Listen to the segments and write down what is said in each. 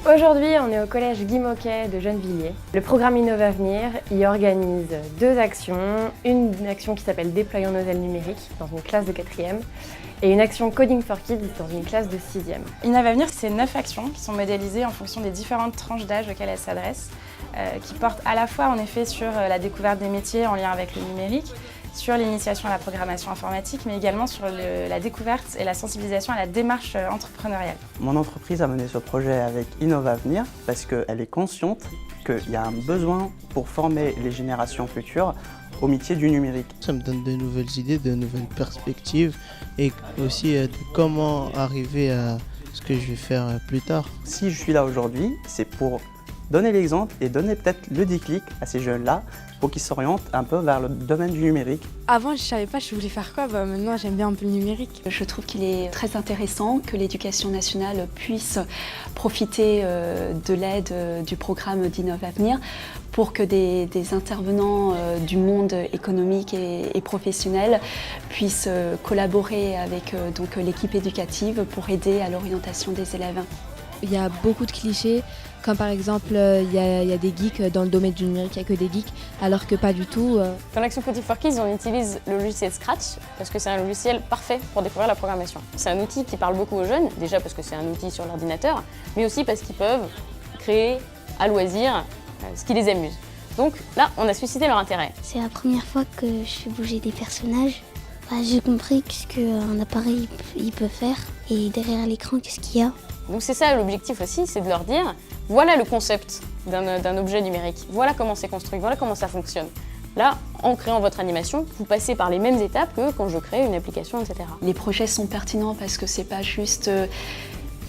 Aujourd'hui, on est au collège Guy Môquet de Gennevilliers. Le programme Innovavenir y organise deux actions. Une action qui s'appelle Déployons nos ailes numériques dans une classe de 4e et une action Coding for Kids dans une classe de 6e. Innovavenir, c'est 9 actions qui sont modélisées en fonction des différentes tranches d'âge auxquelles elles s'adressent, qui portent à la fois en effet sur la découverte des métiers en lien avec le numérique, sur l'initiation à la programmation informatique, mais également sur la découverte et la sensibilisation à la démarche entrepreneuriale. Mon entreprise a mené ce projet avec Innovavenir parce qu'elle est consciente qu'il y a un besoin pour former les générations futures au métier du numérique. Ça me donne de nouvelles idées, de nouvelles perspectives et aussi de comment arriver à ce que je vais faire plus tard. Si je suis là aujourd'hui, c'est pour donner l'exemple et donner peut-être le déclic à ces jeunes-là pour qu'ils s'orientent un peu vers le domaine du numérique. Avant, je ne savais pas je voulais faire quoi, maintenant j'aime bien un peu le numérique. Je trouve qu'il est très intéressant que l'éducation nationale puisse profiter de l'aide du programme d'Innovavenir pour que des intervenants du monde économique et professionnel puissent collaborer avec l'équipe éducative pour aider à l'orientation des élèves. Il y a beaucoup de clichés, comme par exemple il y a des geeks dans le domaine du numérique, il n'y a que des geeks, alors que pas du tout. Dans l'action Coding for Kids, on utilise le logiciel Scratch parce que c'est un logiciel parfait pour découvrir la programmation. C'est un outil qui parle beaucoup aux jeunes, déjà parce que c'est un outil sur l'ordinateur, mais aussi parce qu'ils peuvent créer à loisir ce qui les amuse. Donc là, on a suscité leur intérêt. C'est la première fois que je fais bouger des personnages. J'ai compris ce qu'un appareil il peut faire et derrière l'écran, qu'est-ce qu'il y a. Donc c'est ça l'objectif aussi, c'est de leur dire, voilà le concept d'un objet numérique, voilà comment c'est construit, voilà comment ça fonctionne. Là, en créant votre animation, vous passez par les mêmes étapes que quand je crée une application, etc. Les projets sont pertinents parce que c'est pas juste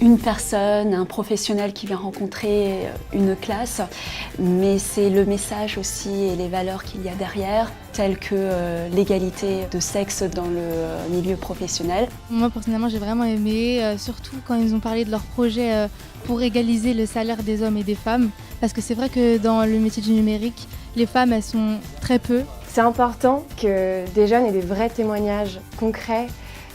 une personne, un professionnel qui vient rencontrer une classe, mais c'est le message aussi et les valeurs qu'il y a derrière, telles que l'égalité de sexe dans le milieu professionnel. Moi personnellement j'ai vraiment aimé, surtout quand ils ont parlé de leur projet pour égaliser le salaire des hommes et des femmes, parce que c'est vrai que dans le métier du numérique, les femmes elles sont très peu. C'est important que des jeunes aient des vrais témoignages concrets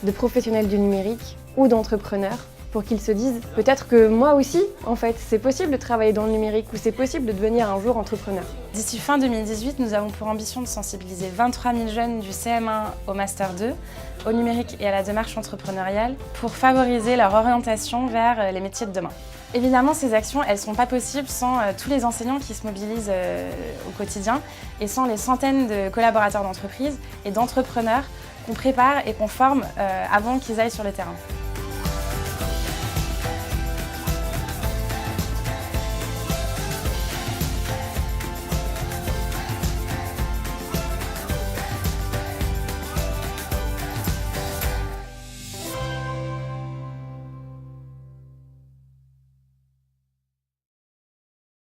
de professionnels du numérique ou d'entrepreneurs, pour qu'ils se disent peut-être que moi aussi, en fait, c'est possible de travailler dans le numérique ou c'est possible de devenir un jour entrepreneur. D'ici fin 2018, nous avons pour ambition de sensibiliser 23 000 jeunes du CM1 au Master 2, au numérique et à la démarche entrepreneuriale, pour favoriser leur orientation vers les métiers de demain. Évidemment, ces actions, elles ne sont pas possibles sans tous les enseignants qui se mobilisent au quotidien et sans les centaines de collaborateurs d'entreprise et d'entrepreneurs qu'on prépare et qu'on forme avant qu'ils aillent sur le terrain.